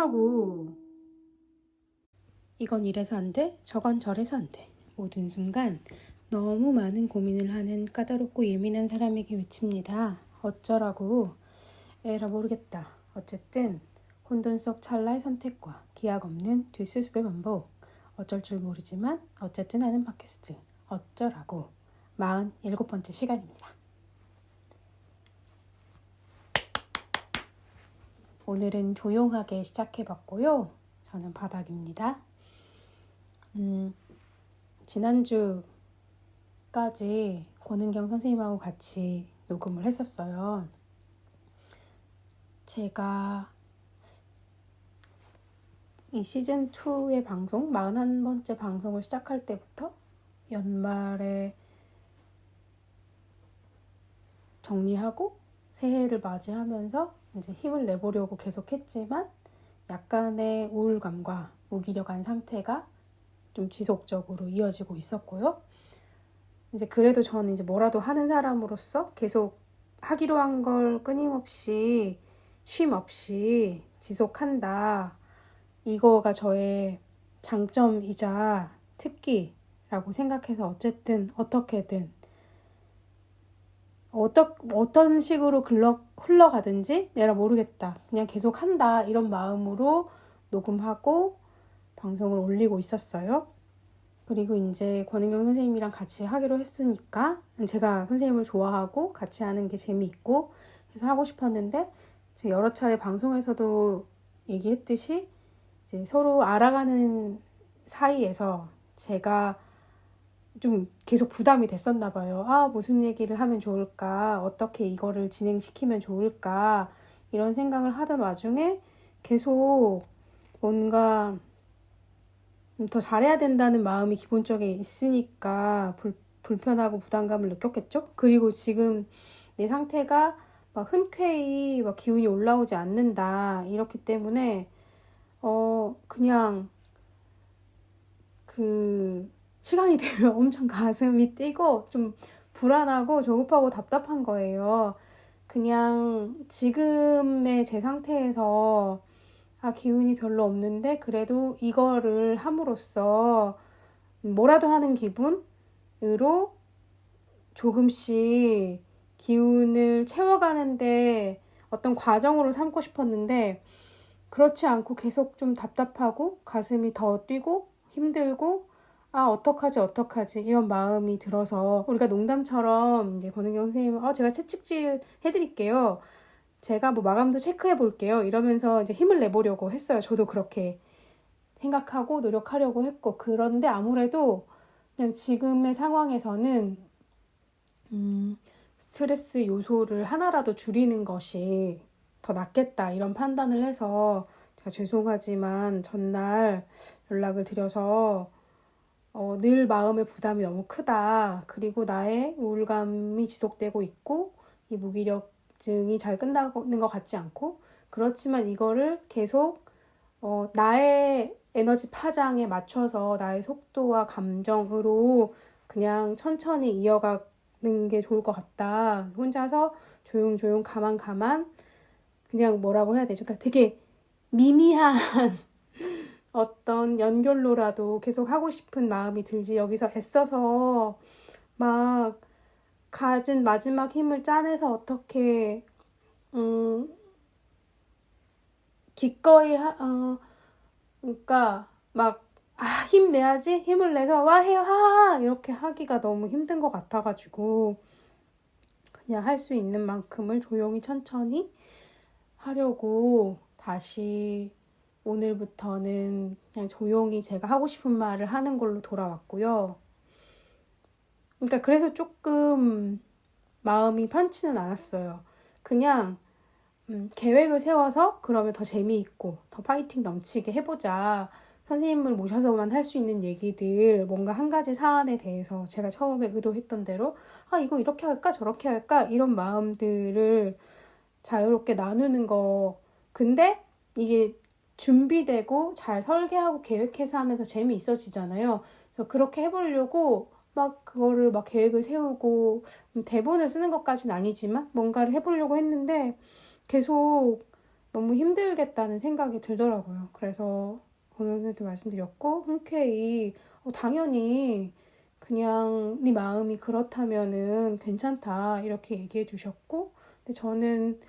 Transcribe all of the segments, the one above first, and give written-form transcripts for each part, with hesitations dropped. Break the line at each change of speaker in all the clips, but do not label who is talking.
어쩌라고. 이건 이래서 안 돼, 저건 저래서 안 돼. 모든 순간 너무 많은 고민을 하는 까다롭고 예민한 사람에게 외칩니다. 어쩌라고. 에라 모르겠다. 어쨌든 혼돈 속 찰나의 선택과 기약 없는 뒷수습의 반복. 어쩔 줄 모르지만 어쨌든 하는 팟캐스트 어쩌라고 47번째 시간입니다. 오늘은 조용하게 시작해봤고요. 저는 바닥입니다. 지난주까지 권은경 선생님하고 같이 녹음을 했었어요. 제가 이 시즌2의 방송, 41번째 방송을 시작할 때부터 연말에 정리하고 새해를 맞이하면서 이제 힘을 내보려고 계속 했지만 약간의 우울감과 무기력한 상태가 좀 지속적으로 이어지고 있었고요. 이제 그래도 저는 이제 뭐라도 하는 사람으로서 계속 하기로 한 걸 끊임없이 쉼 없이 지속한다. 이거가 저의 장점이자 특기라고 생각해서 어쨌든 어떻게든 어떤 식으로 흘러가든지 내가 모르겠다. 그냥 계속 한다. 이런 마음으로 녹음하고 방송을 올리고 있었어요. 그리고 이제 권은경 선생님이랑 같이 하기로 했으니까 제가 선생님을 좋아하고 같이 하는 게 재미있고 해서 하고 싶었는데 제가 여러 차례 방송에서도 얘기했듯이 이제 서로 알아가는 사이에서 제가 좀 계속 부담이 됐었나 봐요. 무슨 얘기를 하면 좋을까? 어떻게 이거를 진행시키면 좋을까? 이런 생각을 하던 와중에 계속 뭔가 더 잘해야 된다는 마음이 기본적에 있으니까 불편하고 부담감을 느꼈겠죠? 그리고 지금 내 상태가 막 흔쾌히 막 기운이 올라오지 않는다. 이렇기 때문에 그냥 시간이 되면 엄청 가슴이 뛰고 좀 불안하고 조급하고 답답한 거예요. 그냥 지금의 제 상태에서 기운이 별로 없는데 그래도 이거를 함으로써 뭐라도 하는 기분으로 조금씩 기운을 채워가는데 어떤 과정으로 삼고 싶었는데 그렇지 않고 계속 좀 답답하고 가슴이 더 뛰고 힘들고 어떡하지 이런 마음이 들어서 우리가 농담처럼 이제 권은경 선생님은 제가 채찍질 해드릴게요. 제가 뭐 마감도 체크해 볼게요. 이러면서 이제 힘을 내보려고 했어요. 저도 그렇게 생각하고 노력하려고 했고 그런데 아무래도 그냥 지금의 상황에서는 스트레스 요소를 하나라도 줄이는 것이 더 낫겠다 이런 판단을 해서 제가 죄송하지만 전날 연락을 드려서 늘 마음의 부담이 너무 크다. 그리고 나의 우울감이 지속되고 있고 이 무기력증이 잘 끝나는 것 같지 않고 그렇지만 이거를 계속 나의 에너지 파장에 맞춰서 나의 속도와 감정으로 그냥 천천히 이어가는 게 좋을 것 같다. 혼자서 조용조용 가만 그냥 뭐라고 해야 되죠? 그러니까 되게 미미한 어떤 연결로라도 계속 하고 싶은 마음이 들지 여기서 애써서 막 가진 마지막 힘을 짜내서 어떻게 기꺼이 그러니까 막 힘내야지 힘을 내서 해요 이렇게 하기가 너무 힘든 것 같아가지고 그냥 할 수 있는 만큼을 조용히 천천히 하려고 다시 오늘부터는 그냥 조용히 제가 하고 싶은 말을 하는 걸로 돌아왔고요. 그러니까 그래서 조금 마음이 편치는 않았어요. 그냥 계획을 세워서 그러면 더 재미있고 더 파이팅 넘치게 해보자. 선생님을 모셔서만 할 수 있는 얘기들 뭔가 한 가지 사안에 대해서 제가 처음에 의도했던 대로 이거 이렇게 할까 저렇게 할까 이런 마음들을 자유롭게 나누는 거. 근데 이게 준비되고 잘 설계하고 계획해서 하면 더 재미있어지잖아요. 그래서 그렇게 해보려고 그거를 계획을 세우고 대본을 쓰는 것까지는 아니지만 뭔가를 해보려고 했는데 계속 너무 힘들겠다는 생각이 들더라고요. 그래서 오늘도 말씀드렸고, 흔쾌히 당연히 그냥 네 마음이 그렇다면은 괜찮다 이렇게 얘기해 주셨고, 근데 저는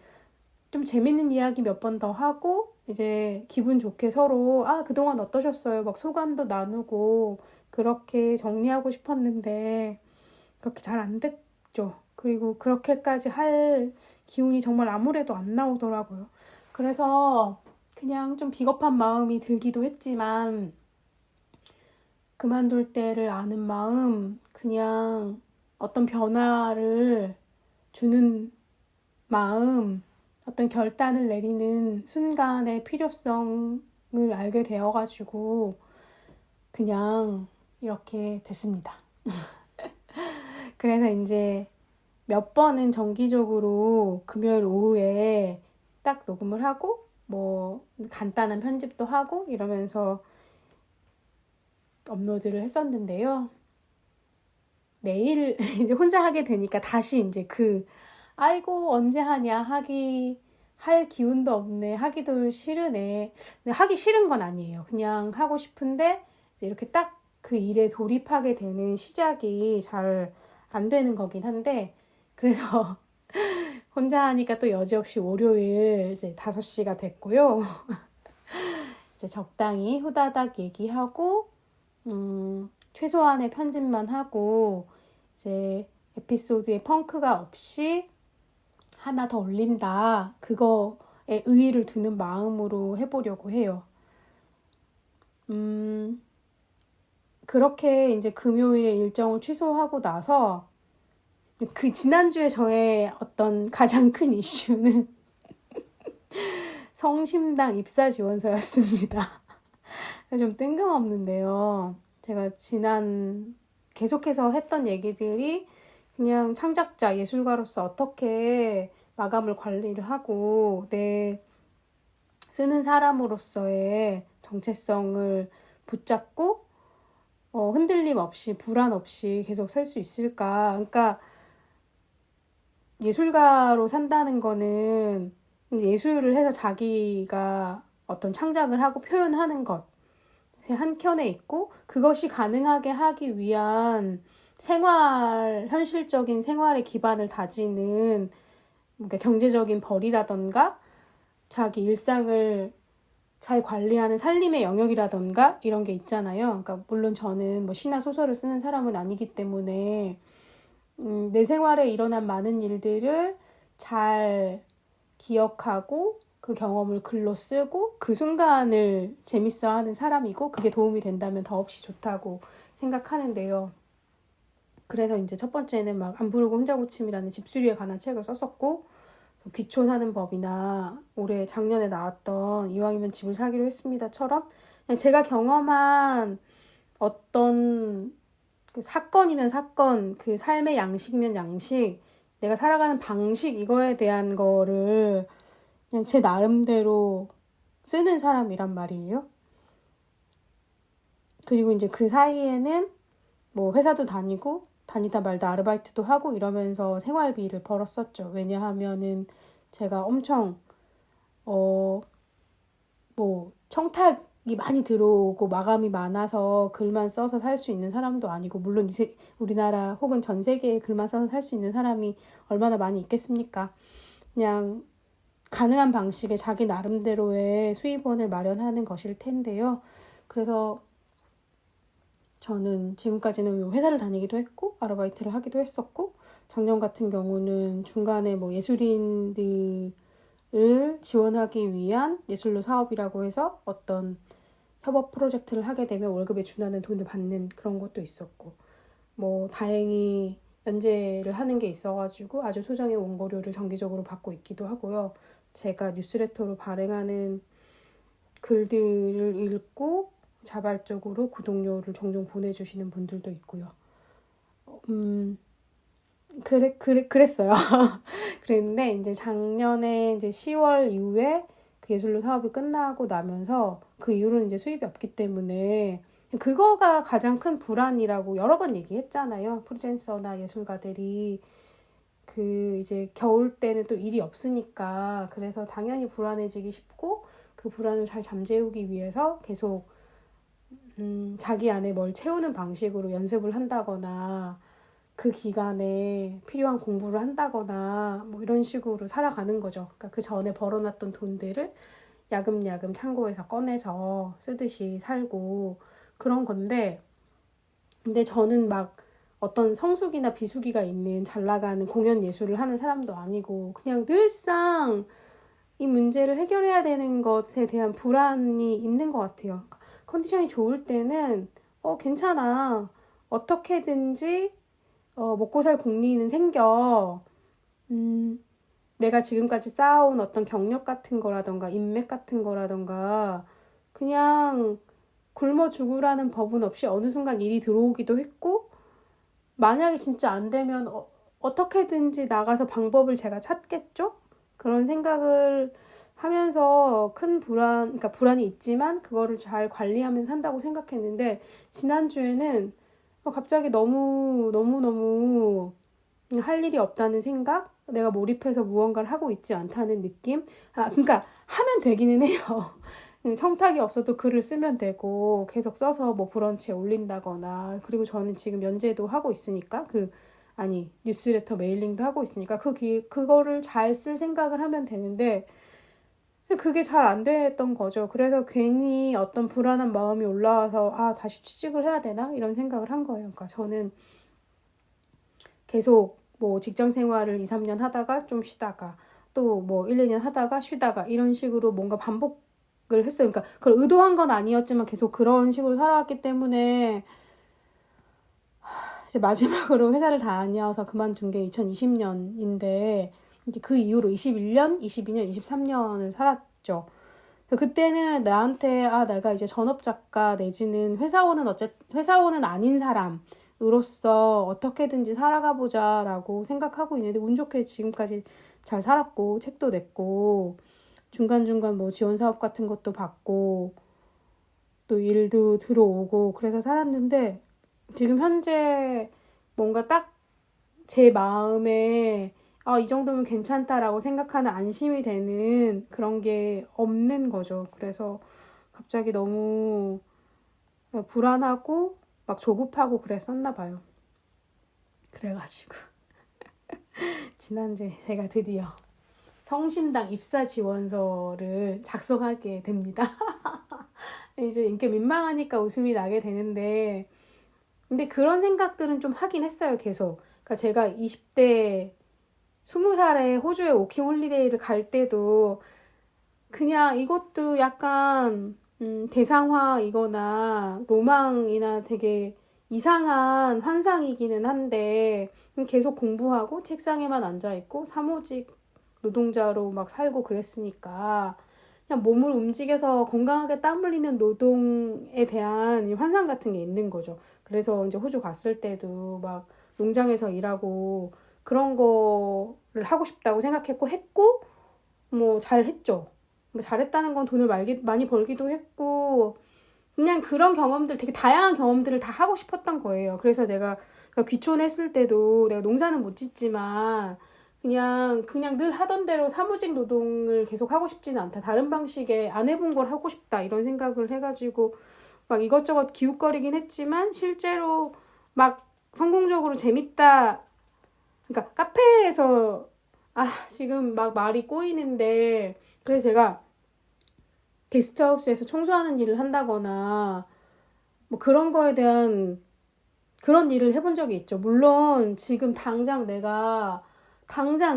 좀 재밌는 이야기 몇 번 더 하고 이제 기분 좋게 서로 그동안 어떠셨어요? 막 소감도 나누고 그렇게 정리하고 싶었는데 그렇게 잘 안 됐죠. 그리고 그렇게까지 할 기운이 정말 아무래도 안 나오더라고요. 그래서 그냥 좀 비겁한 마음이 들기도 했지만 그만둘 때를 아는 마음, 그냥 어떤 변화를 주는 마음, 어떤 결단을 내리는 순간의 필요성을 알게 되어가지고 그냥 이렇게 됐습니다. 그래서 이제 몇 번은 정기적으로 금요일 오후에 딱 녹음을 하고 뭐 간단한 편집도 하고 이러면서 업로드를 했었는데요. 내일 이제 혼자 하게 되니까 다시 이제 아이고 언제 하냐 할 기운도 없네, 하기도 싫으네. 근데 하기 싫은 건 아니에요. 그냥 하고 싶은데 이렇게 딱 그 일에 돌입하게 되는 시작이 잘 안 되는 거긴 한데, 그래서 혼자 하니까 또 여지없이 월요일 이제 5시가 됐고요. 이제 적당히 후다닥 얘기하고 최소한의 편집만 하고 이제 에피소드에 펑크가 없이 하나 더 올린다, 그거에 의의를 두는 마음으로 해보려고 해요. 그렇게 이제 금요일에 일정을 취소하고 나서 지난주에 저의 어떤 가장 큰 이슈는 성심당 입사 지원서였습니다. 좀 뜬금없는데요. 제가 계속해서 했던 얘기들이 그냥 창작자, 예술가로서 어떻게 마감을 관리를 하고 내 쓰는 사람으로서의 정체성을 붙잡고 흔들림 없이, 불안 없이 계속 살 수 있을까. 그러니까 예술가로 산다는 거는 예술을 해서 자기가 어떤 창작을 하고 표현하는 것 한켠에 있고, 그것이 가능하게 하기 위한 현실적인 생활의 기반을 다지는 뭔가 경제적인 벌이라던가 자기 일상을 잘 관리하는 살림의 영역이라던가 이런 게 있잖아요. 그러니까 물론 저는 뭐 시나 소설을 쓰는 사람은 아니기 때문에 내 생활에 일어난 많은 일들을 잘 기억하고 그 경험을 글로 쓰고 그 순간을 재밌어하는 사람이고, 그게 도움이 된다면 더없이 좋다고 생각하는데요. 그래서 이제 첫 번째는 막 안 부르고 혼자 고침이라는 집수리에 관한 책을 썼었고, 귀촌하는 법이나 작년에 나왔던 이왕이면 집을 사기로 했습니다처럼 그냥 제가 경험한 어떤 그 사건이면 사건, 그 삶의 양식이면 양식, 내가 살아가는 방식, 이거에 대한 거를 그냥 제 나름대로 쓰는 사람이란 말이에요. 그리고 이제 그 사이에는 뭐 회사도 다니고 다니다 말다 아르바이트도 하고 이러면서 생활비를 벌었었죠. 왜냐하면은 제가 엄청 뭐 청탁이 많이 들어오고 마감이 많아서 글만 써서 살 수 있는 사람도 아니고, 물론 우리나라 혹은 전 세계에 글만 써서 살 수 있는 사람이 얼마나 많이 있겠습니까? 그냥 가능한 방식의 자기 나름대로의 수입원을 마련하는 것일 텐데요. 그래서 저는 지금까지는 회사를 다니기도 했고 아르바이트를 하기도 했었고, 작년 같은 경우는 중간에 뭐 예술인들을 지원하기 위한 예술로 사업이라고 해서 어떤 협업 프로젝트를 하게 되면 월급에 준하는 돈을 받는 그런 것도 있었고, 뭐 다행히 연재를 하는 게 있어가지고 아주 소정의 원고료를 정기적으로 받고 있기도 하고요. 제가 뉴스레터로 발행하는 글들을 읽고 자발적으로 구독료를 종종 보내주시는 분들도 있고요. 그랬어요. 그랬는데 이제 작년에 이제 10월 이후에 그 예술로 사업이 끝나고 나면서 그 이후로는 이제 수입이 없기 때문에 그거가 가장 큰 불안이라고 여러 번 얘기했잖아요. 프리랜서나 예술가들이 그 이제 겨울 때는 또 일이 없으니까 그래서 당연히 불안해지기 쉽고 그 불안을 잘 잠재우기 위해서 계속 자기 안에 뭘 채우는 방식으로 연습을 한다거나 그 기간에 필요한 공부를 한다거나 뭐 이런 식으로 살아가는 거죠. 그러니까 그 전에 벌어놨던 돈들을 야금야금 창고에서 꺼내서 쓰듯이 살고 그런 건데 근데 저는 막 어떤 성수기나 비수기가 있는 잘 나가는 공연 예술을 하는 사람도 아니고 그냥 늘상 이 문제를 해결해야 되는 것에 대한 불안이 있는 것 같아요. 컨디션이 좋을 때는 괜찮아. 어떻게든지 먹고 살 궁리는 생겨. 내가 지금까지 쌓아온 어떤 경력 같은 거라던가 인맥 같은 거라던가 그냥 굶어 죽으라는 법은 없이 어느 순간 일이 들어오기도 했고 만약에 진짜 안 되면 어떻게든지 나가서 방법을 제가 찾겠죠? 그런 생각을 하면서 큰 그러니까 불안이 있지만 그거를 잘 관리하면서 산다고 생각했는데 지난주에는 갑자기 너무 할 일이 없다는 생각? 내가 몰입해서 무언가를 하고 있지 않다는 느낌? 그러니까 하면 되기는 해요. 청탁이 없어도 글을 쓰면 되고 계속 써서 뭐 브런치에 올린다거나 그리고 저는 지금 연재도 하고 있으니까 뉴스레터 메일링도 하고 있으니까 그거를 잘 쓸 생각을 하면 되는데 그게 잘 안 됐던 거죠. 그래서 괜히 어떤 불안한 마음이 올라와서 다시 취직을 해야 되나? 이런 생각을 한 거예요. 그러니까 저는 계속 뭐 직장 생활을 2, 3년 하다가 좀 쉬다가 또 뭐 1, 2년 하다가 쉬다가 이런 식으로 뭔가 반복을 했어요. 그러니까 그걸 의도한 건 아니었지만 계속 그런 식으로 살아왔기 때문에 이제 마지막으로 회사를 다녀서 그만둔 게 2020년인데 이제 그 이후로 21년, 22년, 23년을 살았죠. 그때는 나한테 내가 이제 전업 작가 내지는 회사원은 아닌 사람으로서 어떻게든지 살아가 보자라고 생각하고 있는데 운 좋게 지금까지 잘 살았고 책도 냈고 중간중간 뭐 지원 사업 같은 것도 받고 또 일도 들어오고 그래서 살았는데 지금 현재 뭔가 딱 제 마음에 이 정도면 괜찮다라고 생각하는 안심이 되는 그런 게 없는 거죠. 그래서 갑자기 너무 불안하고 막 조급하고 그랬었나 봐요. 그래가지고 지난주에 제가 드디어 성심당 입사 지원서를 작성하게 됩니다. 이제 이렇게 민망하니까 웃음이 나게 되는데 근데 그런 생각들은 좀 하긴 했어요, 계속. 그러니까 제가 20대 20살에 호주에 워킹 홀리데이를 갈 때도 그냥 이것도 약간 대상화이거나 로망이나 되게 이상한 환상이기는 한데 계속 공부하고 책상에만 앉아있고 사무직 노동자로 막 살고 그랬으니까 그냥 몸을 움직여서 건강하게 땀 흘리는 노동에 대한 환상 같은 게 있는 거죠. 그래서 이제 호주 갔을 때도 막 농장에서 일하고 그런 거를 하고 싶다고 생각했고 뭐 잘했죠. 뭐 잘했다는 건 돈을 많이 벌기도 했고 그냥 그런 경험들 되게 다양한 경험들을 다 하고 싶었던 거예요. 그래서 내가 귀촌했을 때도 내가 농사는 못 짓지만 그냥 늘 하던 대로 사무직 노동을 계속 하고 싶지는 않다. 다른 방식의 안 해본 걸 하고 싶다. 이런 생각을 해가지고 막 이것저것 기웃거리긴 했지만 실제로 막 성공적으로 재밌다. 그러니까 카페에서 지금 막 말이 꼬이는데 그래서 제가 게스트하우스에서 청소하는 일을 한다거나 뭐 그런 거에 대한 그런 일을 해본 적이 있죠. 물론 지금 당장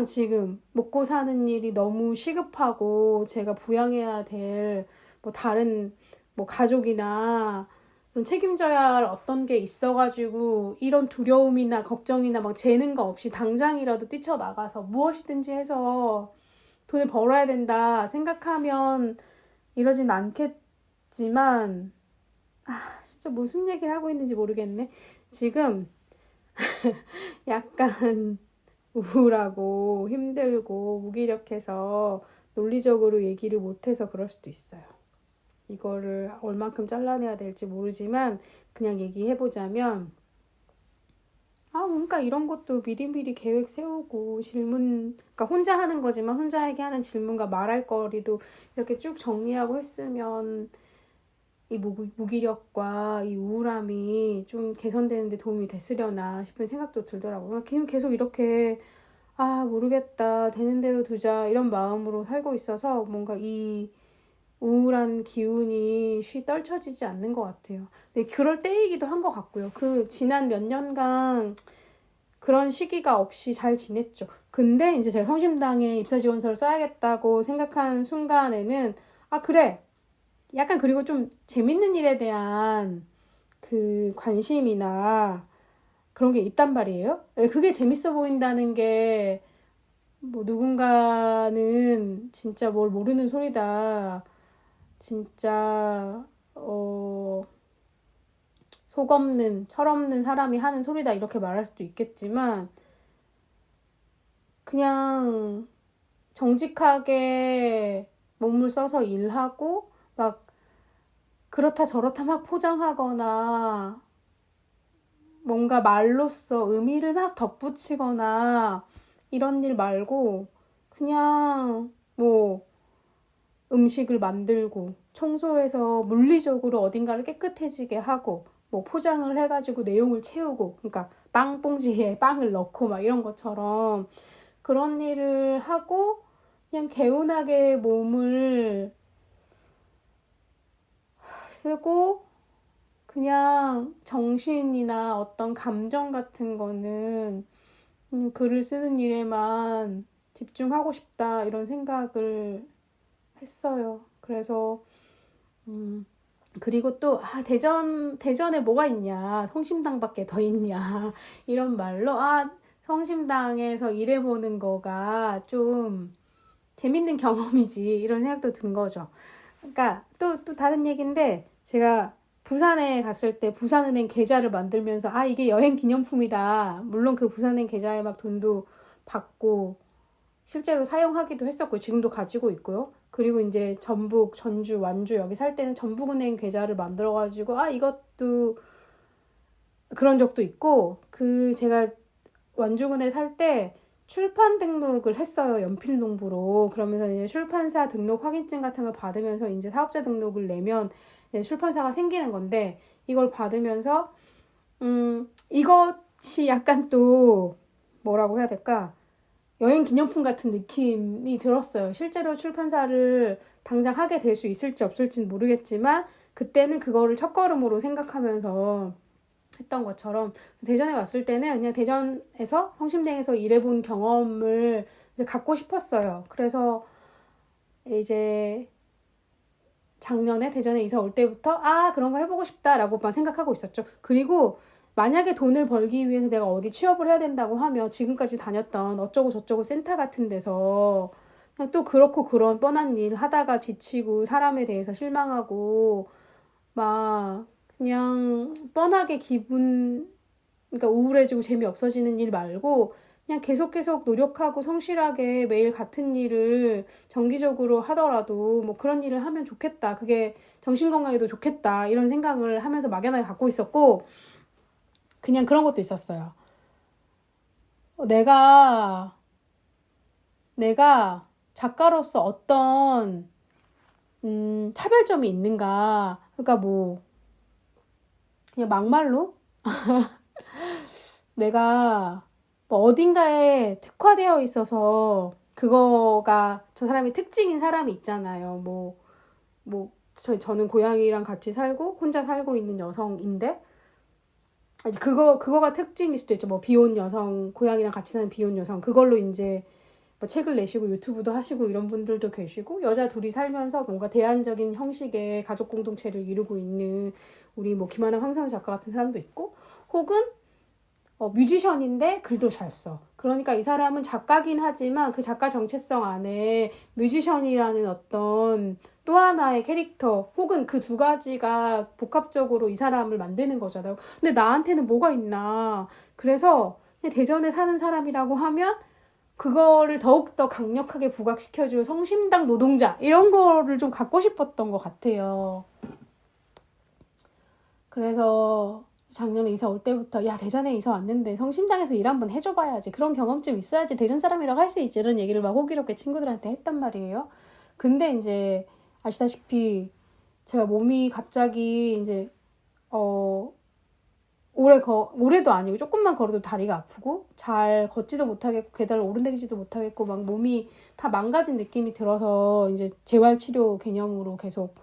지금 먹고 사는 일이 너무 시급하고 제가 부양해야 될 뭐 다른 뭐 가족이나 그런 책임져야 할 어떤 게 있어가지고 이런 두려움이나 걱정이나 막 재는 거 없이 당장이라도 뛰쳐나가서 무엇이든지 해서 돈을 벌어야 된다 생각하면 이러진 않겠지만 진짜 무슨 얘기를 하고 있는지 모르겠네. 지금 약간 우울하고 힘들고 무기력해서 논리적으로 얘기를 못해서 그럴 수도 있어요. 이거를 얼만큼 잘라내야 될지 모르지만 그냥 얘기해보자면 뭔가 이런 것도 미리미리 계획 세우고 질문, 그러니까 혼자 하는 거지만 혼자에게 하는 질문과 말할 거리도 이렇게 쭉 정리하고 했으면 이 무기력과 이 우울함이 좀 개선되는 데 도움이 됐으려나 싶은 생각도 들더라고요. 지금 계속 이렇게 모르겠다, 되는 대로 두자 이런 마음으로 살고 있어서 뭔가 이 우울한 기운이 쉬 떨쳐지지 않는 것 같아요. 근데 그럴 때이기도 한 것 같고요. 그 지난 몇 년간 그런 시기가 없이 잘 지냈죠. 근데 이제 제가 성심당에 입사 지원서를 써야겠다고 생각한 순간에는 그래. 약간 그리고 좀 재밌는 일에 대한 그 관심이나 그런 게 있단 말이에요. 그게 재밌어 보인다는 게 뭐 누군가는 진짜 뭘 모르는 소리다. 진짜 속 없는, 철없는 사람이 하는 소리다 이렇게 말할 수도 있겠지만 그냥 정직하게 몸을 써서 일하고 막 그렇다 저렇다 막 포장하거나 뭔가 말로써 의미를 막 덧붙이거나 이런 일 말고 그냥 뭐 음식을 만들고 청소해서 물리적으로 어딘가를 깨끗해지게 하고 뭐 포장을 해가지고 내용을 채우고 그러니까 빵 봉지에 빵을 넣고 막 이런 것처럼 그런 일을 하고 그냥 개운하게 몸을 쓰고 그냥 정신이나 어떤 감정 같은 거는 글을 쓰는 일에만 집중하고 싶다 이런 생각을 했어요. 그래서 그리고 또 대전에 뭐가 있냐, 성심당밖에 더 있냐 이런 말로 성심당에서 일해보는 거가 좀 재밌는 경험이지 이런 생각도 든 거죠. 그러니까 또 다른 얘기인데 제가 부산에 갔을 때 부산은행 계좌를 만들면서 이게 여행 기념품이다. 물론 그 부산은행 계좌에 막 돈도 받고 실제로 사용하기도 했었고 지금도 가지고 있고요. 그리고 이제 전북, 전주, 완주 여기 살 때는 전북은행 계좌를 만들어가지고 이것도 그런 적도 있고 제가 완주군에 살 때 출판 등록을 했어요. 연필농부로. 그러면서 이제 출판사 등록 확인증 같은 걸 받으면서 이제 사업자 등록을 내면 출판사가 생기는 건데 이걸 받으면서 이것이 약간 또 뭐라고 해야 될까? 여행 기념품 같은 느낌이 들었어요. 실제로 출판사를 당장 하게 될 수 있을지 없을지는 모르겠지만 그때는 그거를 첫걸음으로 생각하면서 했던 것처럼 대전에 왔을 때는 그냥 대전에서 성심당에서 일해본 경험을 이제 갖고 싶었어요. 그래서 이제 작년에 대전에 이사 올 때부터 그런 거 해보고 싶다라고만 생각하고 있었죠. 그리고 만약에 돈을 벌기 위해서 내가 어디 취업을 해야 된다고 하면 지금까지 다녔던 어쩌고 저쩌고 센터 같은 데서 그냥 또 그렇고 그런 뻔한 일 하다가 지치고 사람에 대해서 실망하고 막 그냥 뻔하게 그러니까 우울해지고 재미없어지는 일 말고 그냥 계속 노력하고 성실하게 매일 같은 일을 정기적으로 하더라도 뭐 그런 일을 하면 좋겠다. 그게 정신건강에도 좋겠다. 이런 생각을 하면서 막연하게 갖고 있었고 그냥 그런 것도 있었어요. 내가 작가로서 어떤 차별점이 있는가. 그러니까 뭐 그냥 막말로 내가 뭐 어딘가에 특화되어 있어서 그거가 저 사람의 특징인 사람이 있잖아요. 저는 고양이랑 같이 살고 혼자 살고 있는 여성인데 그거가 특징일 수도 있죠. 뭐 비혼 여성, 고양이랑 같이 사는 비혼 여성 그걸로 이제 뭐 책을 내시고 유튜브도 하시고 이런 분들도 계시고 여자 둘이 살면서 뭔가 대안적인 형식의 가족 공동체를 이루고 있는 우리 뭐 김하나 황선우 작가 같은 사람도 있고 혹은 뮤지션인데 글도 잘 써. 그러니까 이 사람은 작가긴 하지만 그 작가 정체성 안에 뮤지션이라는 어떤 또 하나의 캐릭터 혹은 그 두 가지가 복합적으로 이 사람을 만드는 거잖아요. 근데 나한테는 뭐가 있나. 그래서 그냥 대전에 사는 사람이라고 하면 그거를 더욱더 강력하게 부각시켜줄 성심당 노동자 이런 거를 좀 갖고 싶었던 것 같아요. 그래서 작년에 이사 올 때부터 야 대전에 이사 왔는데 성심당에서 일 한번 해줘봐야지. 그런 경험쯤 있어야지 대전 사람이라고 할 수 있지. 이런 얘기를 막 호기롭게 친구들한테 했단 말이에요. 근데 이제 아시다시피 제가 몸이 갑자기 이제 올해도 아니고 조금만 걸어도 다리가 아프고 잘 걷지도 못하겠고 계단을 오르내리지도 못하겠고 막 몸이 다 망가진 느낌이 들어서 이제 재활치료 개념으로 계속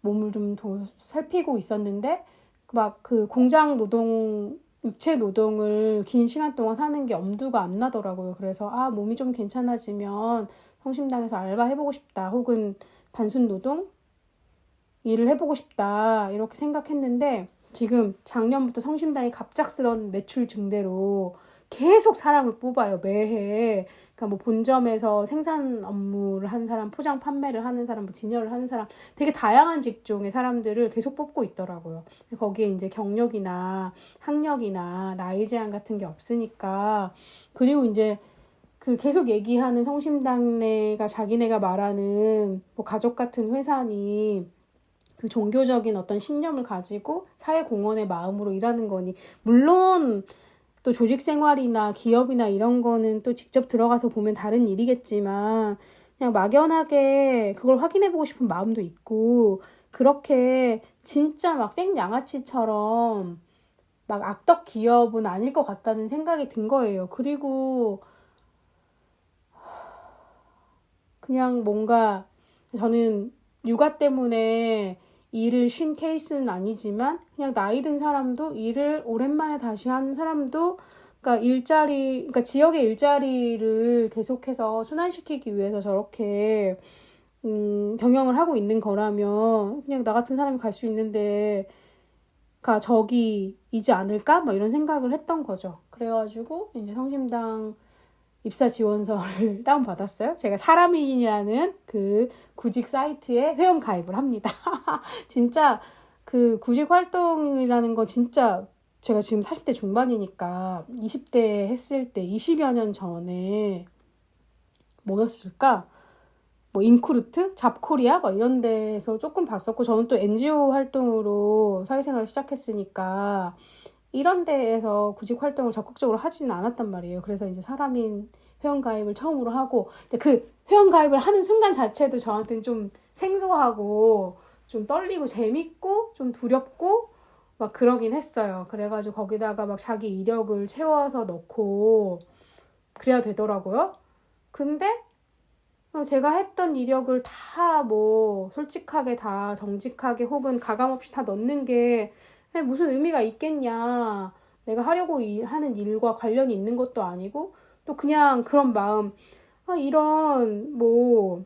몸을 좀 살피고 있었는데 막 그 공장 노동 육체 노동을 긴 시간 동안 하는 게 엄두가 안 나더라고요. 그래서 몸이 좀 괜찮아지면 성심당에서 알바 해보고 싶다 혹은 단순 노동 일을 해보고 싶다 이렇게 생각했는데 지금 작년부터 성심당이 갑작스런 매출 증대로 계속 사람을 뽑아요. 매해. 그러니까 뭐 본점에서 생산 업무를 하는 사람, 포장 판매를 하는 사람, 뭐 진열을 하는 사람 되게 다양한 직종의 사람들을 계속 뽑고 있더라고요. 거기에 이제 경력이나 학력이나 나이 제한 같은 게 없으니까 그리고 이제 그 계속 얘기하는 성심당내가 자기네가 말하는 뭐 가족 같은 회사니 그 종교적인 어떤 신념을 가지고 사회공헌의 마음으로 일하는 거니 물론 또 조직 생활이나 기업이나 이런 거는 또 직접 들어가서 보면 다른 일이겠지만 그냥 막연하게 그걸 확인해보고 싶은 마음도 있고 그렇게 진짜 막 생양아치처럼 막 악덕 기업은 아닐 것 같다는 생각이 든 거예요. 그리고 그냥 뭔가 저는 육아 때문에 일을 쉰 케이스는 아니지만 그냥 나이 든 사람도 일을 오랜만에 다시 하는 사람도 그러니까 지역의 일자리를 계속해서 순환시키기 위해서 저렇게 경영을 하고 있는 거라면 그냥 나 같은 사람이 갈 수 있는데 저기이지 않을까? 막 이런 생각을 했던 거죠. 그래가지고 이제 성심당 입사 지원서를 다운받았어요. 제가 사람인이라는 그 구직 사이트에 회원 가입을 합니다. 진짜 그 구직 활동이라는 건 진짜 제가 지금 40대 중반이니까 20대 했을 때 20여 년 전에 뭐였을까? 뭐 인쿠르트, 잡코리아 뭐 이런 데서 조금 봤었고 저는 또 NGO 활동으로 사회생활을 시작했으니까 이런 데에서 구직 활동을 적극적으로 하지는 않았단 말이에요. 그래서 이제 사람인 회원가입을 처음으로 하고 근데 그 회원가입을 하는 순간 자체도 저한테는 좀 생소하고 좀 떨리고 재밌고 좀 두렵고 막 그러긴 했어요. 그래가지고 거기다가 막 자기 이력을 채워서 넣고 그래야 되더라고요. 근데 제가 했던 이력을 다 뭐 솔직하게 다 정직하게 혹은 가감없이 다 넣는 게 무슨 의미가 있겠냐. 내가 하려고 하는 일과 관련이 있는 것도 아니고 또 그냥 그런 마음 이런 뭐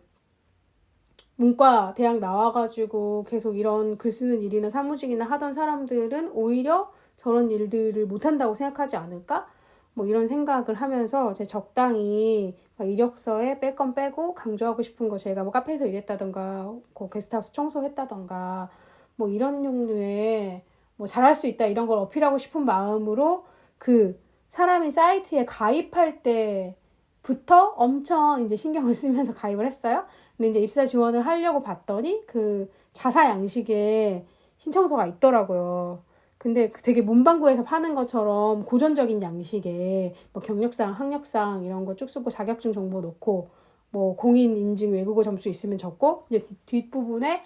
문과 대학 나와가지고 계속 이런 글 쓰는 일이나 사무직이나 하던 사람들은 오히려 저런 일들을 못한다고 생각하지 않을까? 뭐 이런 생각을 하면서 제 적당히 이력서에 뺄 건 빼고 강조하고 싶은 거 제가 뭐 카페에서 일했다던가 게스트하우스 청소했다던가 뭐 이런 종류의 뭐 잘할 수 있다 이런 걸 어필하고 싶은 마음으로 그 사람이 사이트에 가입할 때부터 엄청 이제 신경을 쓰면서 가입을 했어요. 근데 이제 입사 지원을 하려고 봤더니 그 자사 양식에 신청서가 있더라고요. 근데 되게 문방구에서 파는 것처럼 고전적인 양식에 뭐 경력상, 학력상 이런 거 쭉 쓰고 자격증 정보 넣고 뭐 공인 인증 외국어 점수 있으면 적고 이제 뒷부분에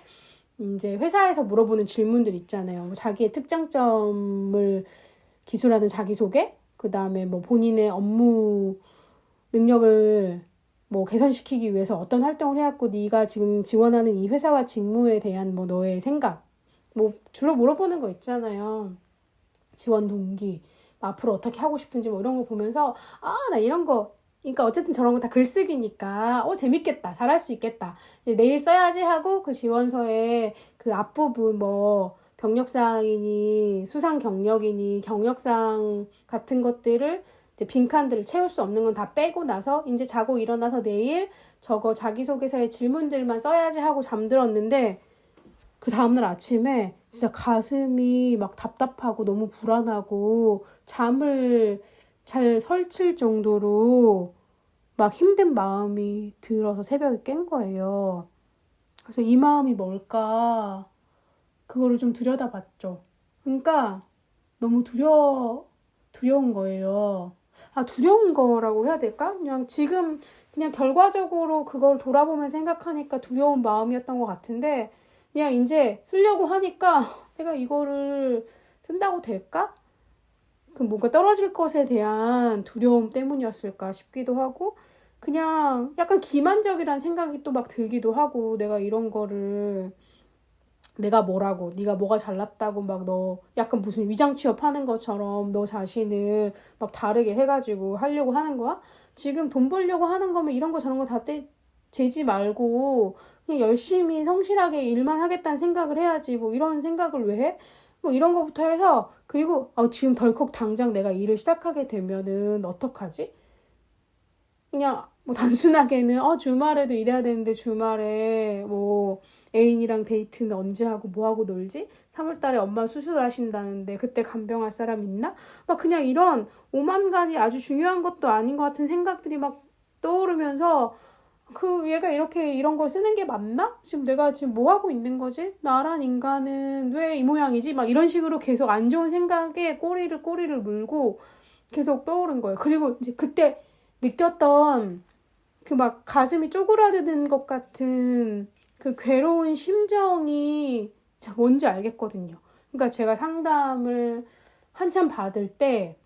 이제 회사에서 물어보는 질문들 있잖아요. 뭐 자기의 특장점을 기술하는 자기소개, 그 다음에 뭐 본인의 업무 능력을 뭐 개선시키기 위해서 어떤 활동을 해왔고 네가 지금 지원하는 이 회사와 직무에 대한 뭐 너의 생각 뭐 주로 물어보는 거 있잖아요. 지원 동기, 앞으로 어떻게 하고 싶은지 뭐 이런 거 보면서 나 이런 거 그러니까 어쨌든 저런 거 다 글쓰기니까 재밌겠다. 잘할 수 있겠다. 내일 써야지 하고 그 지원서에 그 앞부분 뭐 병력사항이니 수상 경력이니 경력사항 같은 것들을 이제 빈칸들을 채울 수 없는 건 다 빼고 나서 이제 자고 일어나서 내일 저거 자기소개서의 질문들만 써야지 하고 잠들었는데 그 다음날 아침에 진짜 가슴이 막 답답하고 너무 불안하고 잠을 잘 설칠 정도로 막 힘든 마음이 들어서 새벽에 깬 거예요. 그래서 이 마음이 뭘까? 그거를 좀 들여다봤죠. 그러니까 너무 두려운 거예요. 아, 두려운 거라고 해야 될까? 그냥 지금 그냥 결과적으로 그걸 돌아보면 생각하니까 두려운 마음이었던 것 같은데 그냥 이제 쓰려고 하니까 내가 이거를 쓴다고 될까? 그 뭔가 떨어질 것에 대한 두려움 때문이었을까 싶기도 하고 그냥 약간 기만적이란 생각이 또 막 들기도 하고 내가 이런 거를 내가 뭐라고 네가 뭐가 잘났다고 막 너 약간 무슨 위장 취업하는 것처럼 너 자신을 막 다르게 해가지고 하려고 하는 거야? 지금 돈 벌려고 하는 거면 이런 거 저런 거 다 재지 말고 그냥 열심히 성실하게 일만 하겠다는 생각을 해야지 뭐 이런 생각을 왜 해? 뭐 이런 거부터 해서 그리고 지금 덜컥 당장 내가 일을 시작하게 되면은 어떡하지? 그냥 뭐 단순하게는 주말에도 일해야 되는데 주말에 뭐 애인이랑 데이트는 언제 하고 뭐 하고 놀지? 3월 달에 엄마 수술하신다는데 그때 간병할 사람 있나? 막 그냥 이런 오만 가지 아주 중요한 것도 아닌 것 같은 생각들이 막 떠오르면서 그 얘가 이렇게 이런 걸 쓰는 게 맞나? 지금 내가 지금 뭐 하고 있는 거지? 나란 인간은 왜 이 모양이지? 막 이런 식으로 계속 안 좋은 생각에 꼬리를 물고 계속 떠오른 거예요. 그리고 이제 그때 느꼈던 그 막 가슴이 쪼그라드는 것 같은 그 괴로운 심정이 뭔지 알겠거든요. 그러니까 제가 상담을 한참 받을 때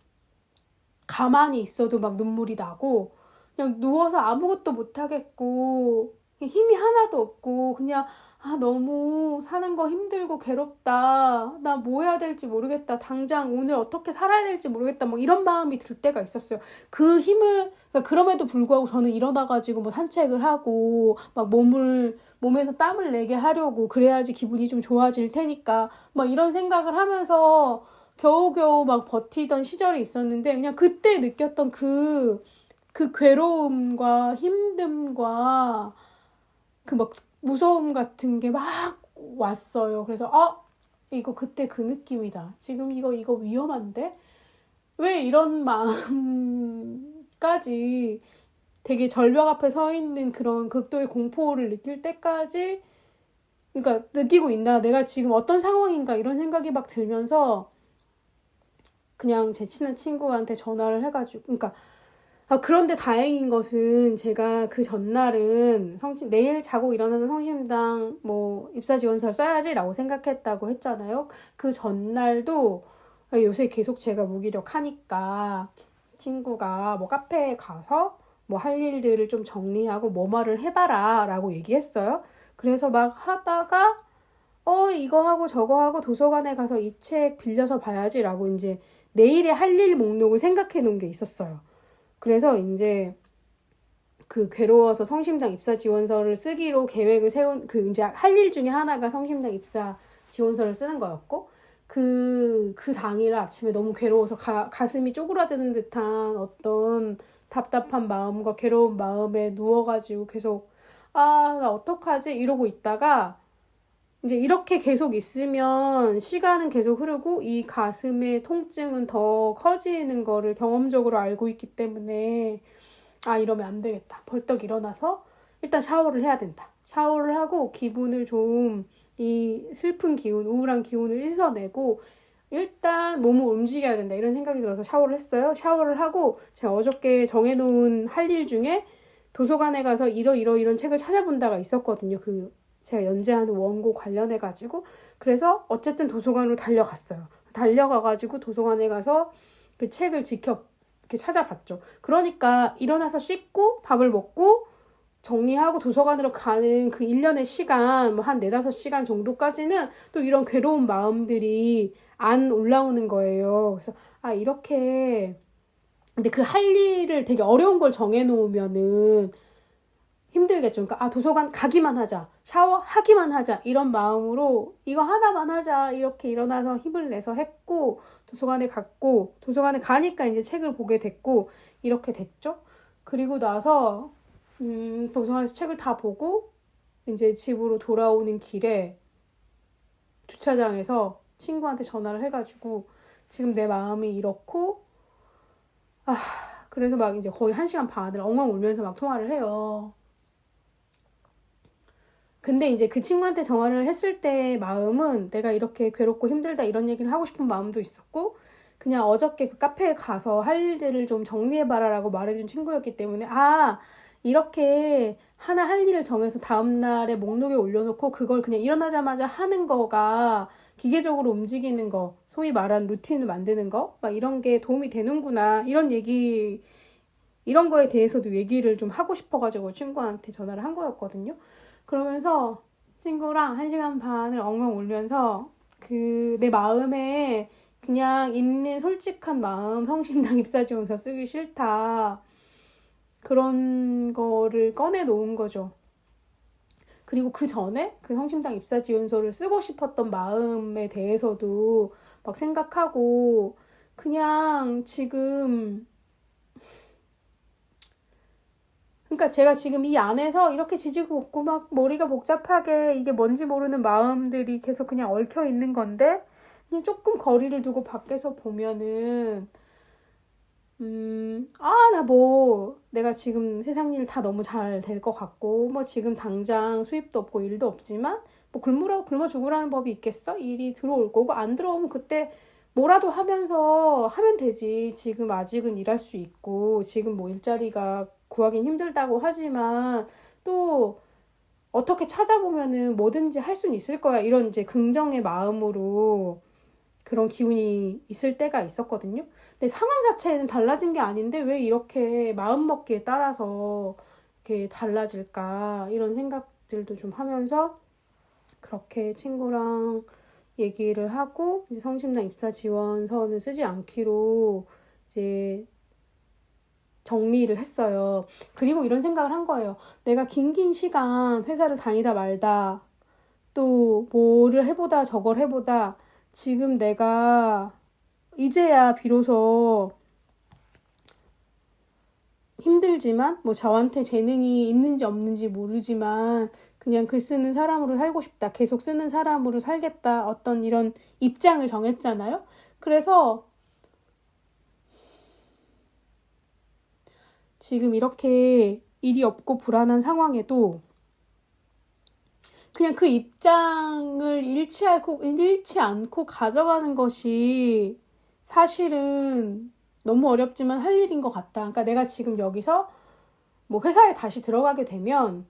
가만히 있어도 막 눈물이 나고 그냥 누워서 아무것도 못 하겠고 힘이 하나도 없고 그냥 너무 사는 거 힘들고 괴롭다. 나 뭐 해야 될지 모르겠다. 당장 오늘 어떻게 살아야 될지 모르겠다. 뭐 이런 마음이 들 때가 있었어요. 그 힘을 그러니까 그럼에도 불구하고 저는 일어나가지고 뭐 산책을 하고 막 몸에서 땀을 내게 하려고 그래야지 기분이 좀 좋아질 테니까 막 이런 생각을 하면서 겨우겨우 막 버티던 시절이 있었는데 그냥 그때 느꼈던 그 괴로움과 힘듦과 그 막 무서움 같은 게 막 왔어요. 그래서 이거 그때 그 느낌이다. 지금 이거 위험한데? 왜 이런 마음까지 되게 절벽 앞에 서 있는 그런 극도의 공포를 느낄 때까지 그러니까 느끼고 있나? 내가 지금 어떤 상황인가? 이런 생각이 막 들면서 그냥 제 친한 친구한테 전화를 해가지고 그러니까 그런데 다행인 것은 제가 그 전날은 내일 자고 일어나서 성심당 뭐 입사 지원서를 써야지라고 생각했다고 했잖아요. 그 전날도 요새 계속 제가 무기력하니까 친구가 뭐 카페에 가서 뭐 할 일들을 좀 정리하고 뭐 말을 해봐라 라고 얘기했어요. 그래서 막 하다가 이거 하고 저거 하고 도서관에 가서 이 책 빌려서 봐야지라고 이제 내일의 할 일 목록을 생각해 놓은 게 있었어요. 그래서 이제 그 괴로워서 성심당 입사 지원서를 쓰기로 계획을 세운 그 이제 할 일 중에 하나가 성심당 입사 지원서를 쓰는 거였고 그 당일 아침에 너무 괴로워서 가슴이 쪼그라드는 듯한 어떤 답답한 마음과 괴로운 마음에 누워가지고 계속 나 어떡하지 이러고 있다가 이제 이렇게 계속 있으면 시간은 계속 흐르고 이 가슴의 통증은 더 커지는 거를 경험적으로 알고 있기 때문에 이러면 안 되겠다. 벌떡 일어나서 일단 샤워를 해야 된다. 샤워를 하고 기분을 좀 이 슬픈 기운, 우울한 기운을 씻어내고 일단 몸을 움직여야 된다. 이런 생각이 들어서 샤워를 했어요. 샤워를 하고 제가 어저께 정해놓은 할 일 중에 도서관에 가서 이런 책을 찾아본다가 있었거든요. 제가 연재하는 원고 관련해가지고 그래서 어쨌든 도서관으로 달려갔어요. 달려가가지고 도서관에 가서 그 책을 이렇게 찾아봤죠. 그러니까 일어나서 씻고 밥을 먹고 정리하고 도서관으로 가는 그 일련의 시간 뭐 한 4-5시간 정도까지는 또 이런 괴로운 마음들이 안 올라오는 거예요. 그래서 이렇게 근데 그 할 일을 되게 어려운 걸 정해놓으면은 힘들겠죠. 그러니까 도서관 가기만 하자, 샤워하기만 하자 이런 마음으로 이거 하나만 하자 이렇게 일어나서 힘을 내서 했고 도서관에 갔고 도서관에 가니까 이제 책을 보게 됐고 이렇게 됐죠. 그리고 나서 도서관에서 책을 다 보고 이제 집으로 돌아오는 길에 주차장에서 친구한테 전화를 해가지고 지금 내 마음이 이렇고 그래서 막 이제 거의 1시간 반을 엉엉 울면서 막 통화를 해요. 근데 이제 그 친구한테 전화를 했을 때 마음은 내가 이렇게 괴롭고 힘들다 이런 얘기를 하고 싶은 마음도 있었고, 그냥 어저께 그 카페에 가서 할 일들을 좀 정리해봐라라고 말해준 친구였기 때문에, 아, 이렇게 하나 할 일을 정해서 다음날에 목록에 올려놓고 그걸 그냥 일어나자마자 하는 거가 기계적으로 움직이는 거, 소위 말한 루틴을 만드는 거, 막 이런 게 도움이 되는구나. 이런 거에 대해서도 얘기를 좀 하고 싶어가지고 친구한테 전화를 한 거였거든요. 그러면서 친구랑 1시간 반을 엉엉 울면서 그 내 마음에 그냥 있는 솔직한 마음, 성심당 입사지원서 쓰기 싫다. 그런 거를 꺼내 놓은 거죠. 그리고 그 전에 그 성심당 입사지원서를 쓰고 싶었던 마음에 대해서도 막 생각하고, 그냥 지금, 그러니까 제가 지금 이 안에서 이렇게 지지고 볶고 막 머리가 복잡하게 이게 뭔지 모르는 마음들이 계속 그냥 얽혀 있는 건데, 그냥 조금 거리를 두고 밖에서 보면은 나 뭐, 내가 지금 세상 일 다 너무 잘 될 것 같고, 뭐 지금 당장 수입도 없고 일도 없지만, 뭐 굶어 죽으라는 법이 있겠어? 일이 들어올 거고, 안 들어오면 그때 뭐라도 하면서 하면 되지. 지금 아직은 일할 수 있고, 지금 뭐 일자리가 구하긴 힘들다고 하지만, 또 어떻게 찾아보면은 뭐든지 할 수는 있을 거야. 이런 이제 긍정의 마음으로 그런 기운이 있을 때가 있었거든요. 근데 상황 자체는 달라진 게 아닌데 왜 이렇게 마음먹기에 따라서 이렇게 달라질까 이런 생각들도 좀 하면서 그렇게 친구랑 얘기를 하고 이제 성심당 입사 지원서는 쓰지 않기로 이제 정리를 했어요. 그리고 이런 생각을 한 거예요. 내가 긴 시간 회사를 다니다 말다 또 뭐를 해보다 저걸 해보다 지금 내가 이제야 비로소 힘들지만 뭐 저한테 재능이 있는지 없는지 모르지만 그냥 글 쓰는 사람으로 살고 싶다. 계속 쓰는 사람으로 살겠다. 어떤 이런 입장을 정했잖아요. 그래서 지금 이렇게 일이 없고 불안한 상황에도 그냥 그 입장을 잃지 않고 가져가는 것이 사실은 너무 어렵지만 할 일인 것 같다. 그러니까 내가 지금 여기서 뭐 회사에 다시 들어가게 되면,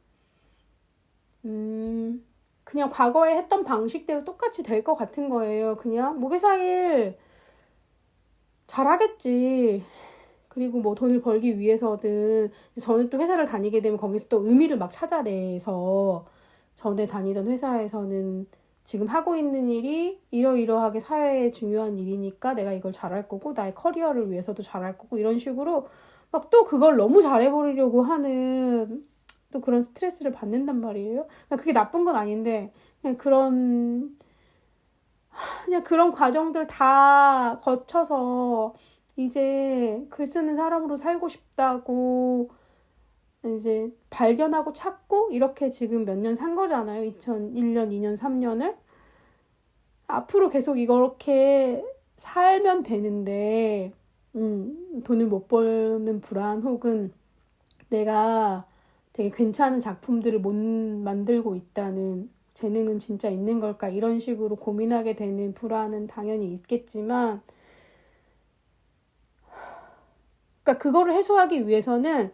그냥 과거에 했던 방식대로 똑같이 될 것 같은 거예요. 그냥 뭐 회사 일 잘하겠지. 그리고 뭐 돈을 벌기 위해서든, 저는 또 회사를 다니게 되면 거기서 또 의미를 막 찾아내서, 전에 다니던 회사에서는 지금 하고 있는 일이 이러이러하게 사회에 중요한 일이니까 내가 이걸 잘할 거고 나의 커리어를 위해서도 잘할 거고 이런 식으로 막 또 그걸 너무 잘해버리려고 하는 또 그런 스트레스를 받는단 말이에요. 그러니까 그게 나쁜 건 아닌데 그냥 그런 과정들 다 거쳐서 이제 글 쓰는 사람으로 살고 싶다고 이제 발견하고 찾고 이렇게 지금 몇 년 산 거잖아요. 2001년, 2년, 3년을. 앞으로 계속 이렇게 살면 되는데, 돈을 못 버는 불안 혹은 내가 되게 괜찮은 작품들을 못 만들고 있다는, 재능은 진짜 있는 걸까 이런 식으로 고민하게 되는 불안은 당연히 있겠지만, 그러니까 그거를 해소하기 위해서는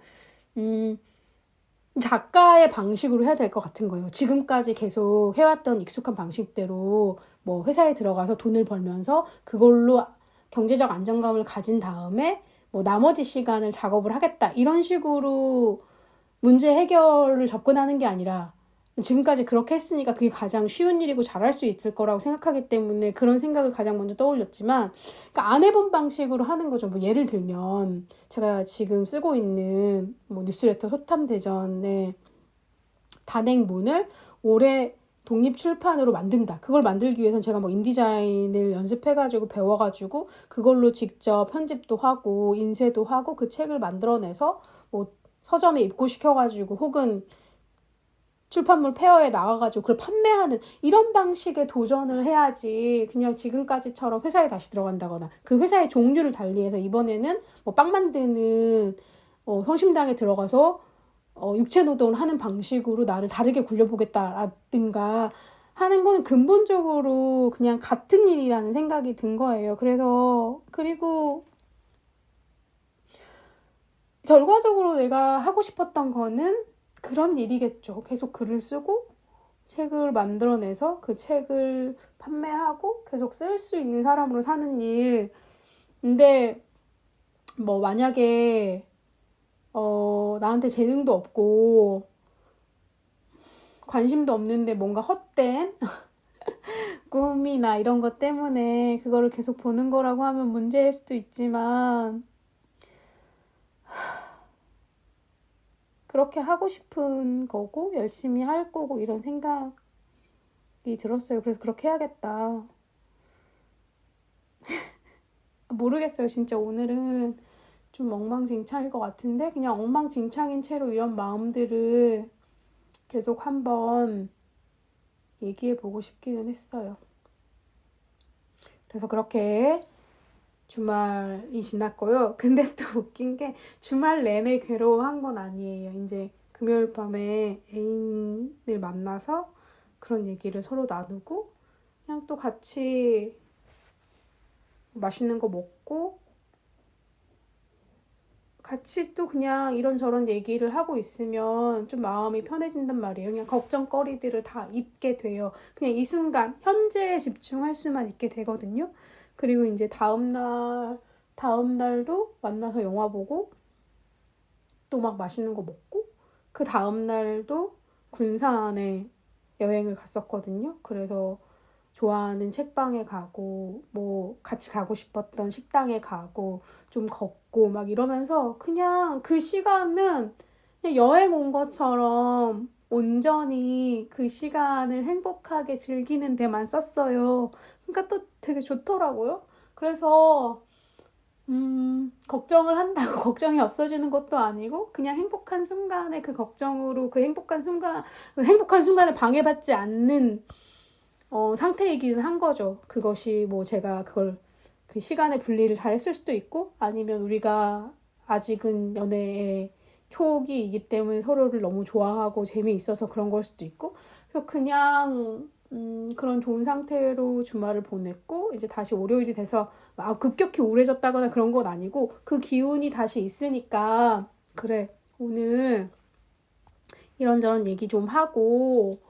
작가의 방식으로 해야 될 것 같은 거예요. 지금까지 계속 해왔던 익숙한 방식대로 뭐 회사에 들어가서 돈을 벌면서 그걸로 경제적 안정감을 가진 다음에 뭐 나머지 시간을 작업을 하겠다. 이런 식으로 문제 해결을 접근하는 게 아니라 지금까지 그렇게 했으니까 그게 가장 쉬운 일이고 잘할 수 있을 거라고 생각하기 때문에 그런 생각을 가장 먼저 떠올렸지만, 그러니까 안 해본 방식으로 하는 거죠. 뭐 예를 들면 제가 지금 쓰고 있는 뭐 뉴스레터 소탐대전의 단행본을 올해 독립출판으로 만든다. 그걸 만들기 위해서는 제가 뭐 인디자인을 연습해가지고 배워가지고 그걸로 직접 편집도 하고 인쇄도 하고 그 책을 만들어내서 뭐 서점에 입고시켜가지고 혹은 출판물 페어에 나가가지고 그걸 판매하는 이런 방식의 도전을 해야지, 그냥 지금까지처럼 회사에 다시 들어간다거나 그 회사의 종류를 달리해서 이번에는 뭐 빵 만드는 성심당에 들어가서 육체노동을 하는 방식으로 나를 다르게 굴려보겠다라든가 하는 건 근본적으로 그냥 같은 일이라는 생각이 든 거예요. 그리고 결과적으로 내가 하고 싶었던 거는 그런 일이겠죠. 계속 글을 쓰고 책을 만들어내서 그 책을 판매하고 계속 쓸 수 있는 사람으로 사는 일. 근데 뭐 만약에 나한테 재능도 없고 관심도 없는데 뭔가 헛된 꿈이나 이런 것 때문에 그거를 계속 보는 거라고 하면 문제일 수도 있지만 그렇게 하고 싶은 거고 열심히 할 거고 이런 생각이 들었어요. 그래서 그렇게 해야겠다. 모르겠어요. 진짜 오늘은 좀 엉망진창일 것 같은데 그냥 엉망진창인 채로 이런 마음들을 계속 한번 얘기해보고 싶기는 했어요. 그래서 그렇게 주말이 지났고요. 근데 또 웃긴 게 주말 내내 괴로워한 건 아니에요. 이제 금요일 밤에 애인을 만나서 그런 얘기를 서로 나누고 그냥 또 같이 맛있는 거 먹고 같이 또 그냥 이런저런 얘기를 하고 있으면 좀 마음이 편해진단 말이에요. 그냥 걱정거리들을 다 잊게 돼요. 그냥 이 순간 현재에 집중할 수만 있게 되거든요. 그리고 이제 다음 날도 만나서 영화 보고 또 막 맛있는 거 먹고 그 다음 날도 군산에 여행을 갔었거든요. 그래서 좋아하는 책방에 가고 뭐 같이 가고 싶었던 식당에 가고 좀 걷고 막 이러면서 그냥 그 시간은 그냥 여행 온 것처럼 온전히 그 시간을 행복하게 즐기는 데만 썼어요. 그러니까 또 되게 좋더라고요. 그래서 걱정을 한다고 걱정이 없어지는 것도 아니고 그냥 행복한 순간에 그 걱정으로 그 행복한 순간을 방해받지 않는 상태이기는 한 거죠. 그것이 뭐 제가 그걸 그 시간의 분리를 잘 했을 수도 있고 아니면 우리가 아직은 연애의 초기이기 때문에 서로를 너무 좋아하고 재미있어서 그런 걸 수도 있고 그래서 그냥 그런 좋은 상태로 주말을 보냈고 이제 다시 월요일이 돼서 급격히 우울해졌다거나 그런 건 아니고 그 기운이 다시 있으니까 그래 오늘 이런저런 얘기 좀 하고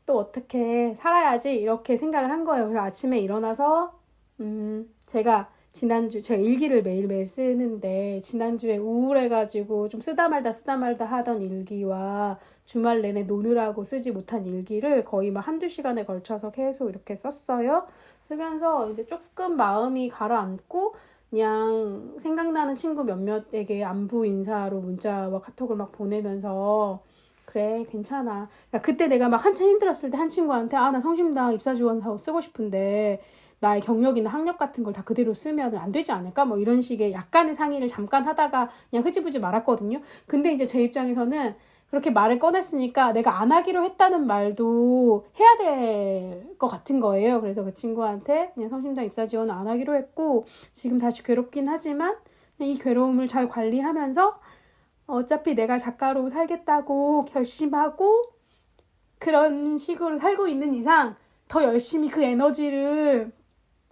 또 어떻게 살아야지 이렇게 생각을 한 거예요. 그래서 아침에 일어나서 제가 일기를 매일매일 쓰는데 지난주에 우울해가지고 좀 쓰다 말다 하던 일기와 주말 내내 노느라고 쓰지 못한 일기를 거의 막 한두 시간에 걸쳐서 계속 이렇게 썼어요. 쓰면서 이제 조금 마음이 가라앉고 그냥 생각나는 친구 몇몇에게 안부 인사로 문자와 카톡을 막 보내면서 그래 괜찮아. 그러니까 그때 내가 막 한참 힘들었을 때 한 친구한테 나 성심당 입사 지원하고 쓰고 싶은데 나의 경력이나 학력 같은 걸 다 그대로 쓰면 안 되지 않을까? 뭐 이런 식의 약간의 상의를 잠깐 하다가 그냥 흐지부지 말았거든요. 근데 이제 제 입장에서는 그렇게 말을 꺼냈으니까 내가 안 하기로 했다는 말도 해야 될 것 같은 거예요. 그래서 그 친구한테 그냥 성심당 입사 지원 안 하기로 했고 지금 다시 괴롭긴 하지만 이 괴로움을 잘 관리하면서 어차피 내가 작가로 살겠다고 결심하고 그런 식으로 살고 있는 이상 더 열심히 그 에너지를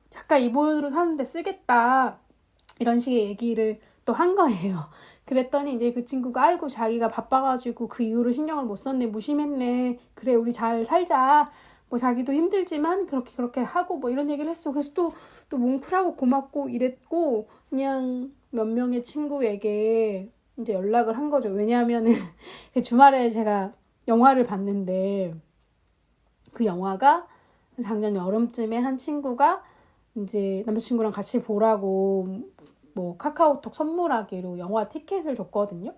작가 입원으로 사는데 쓰겠다. 이런 식의 얘기를 또 한 거예요. 그랬더니 이제 그 친구가 아이고 자기가 바빠가지고 그 이후로 신경을 못 썼네. 무심했네. 그래 우리 잘 살자. 뭐 자기도 힘들지만 그렇게 하고 뭐 이런 얘기를 했어. 그래서 또 뭉클하고 고맙고 이랬고 그냥 몇 명의 친구에게 이제 연락을 한 거죠. 왜냐하면은 주말에 제가 영화를 봤는데 그 영화가 작년 여름쯤에 한 친구가 이제 남자친구랑 같이 보라고 뭐 카카오톡 선물하기로 영화 티켓을 줬거든요.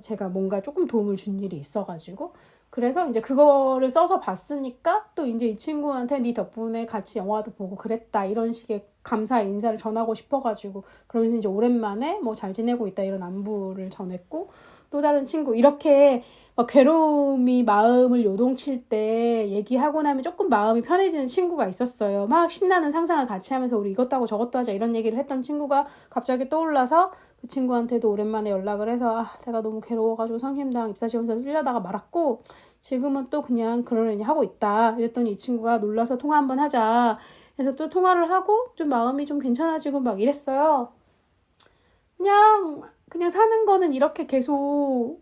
제가 뭔가 조금 도움을 준 일이 있어가지고 그래서 이제 그거를 써서 봤으니까 또 이제 이 친구한테 네 덕분에 같이 영화도 보고 그랬다 이런 식의 감사 인사를 전하고 싶어가지고 그러면서 이제 오랜만에 뭐 잘 지내고 있다 이런 안부를 전했고 또 다른 친구 이렇게 막 괴로움이 마음을 요동칠 때 얘기하고 나면 조금 마음이 편해지는 친구가 있었어요. 막 신나는 상상을 같이 하면서 우리 이것도 하고 저것도 하자 이런 얘기를 했던 친구가 갑자기 떠올라서 그 친구한테도 오랜만에 연락을 해서 내가 너무 괴로워가지고 성심당 입사지원서 쓰려다가 말았고 지금은 또 그냥 그러려니 하고 있다. 이랬더니 이 친구가 놀라서 통화 한번 하자. 그래서 또 통화를 하고 좀 마음이 좀 괜찮아지고 막 이랬어요. 그냥 사는 거는 이렇게 계속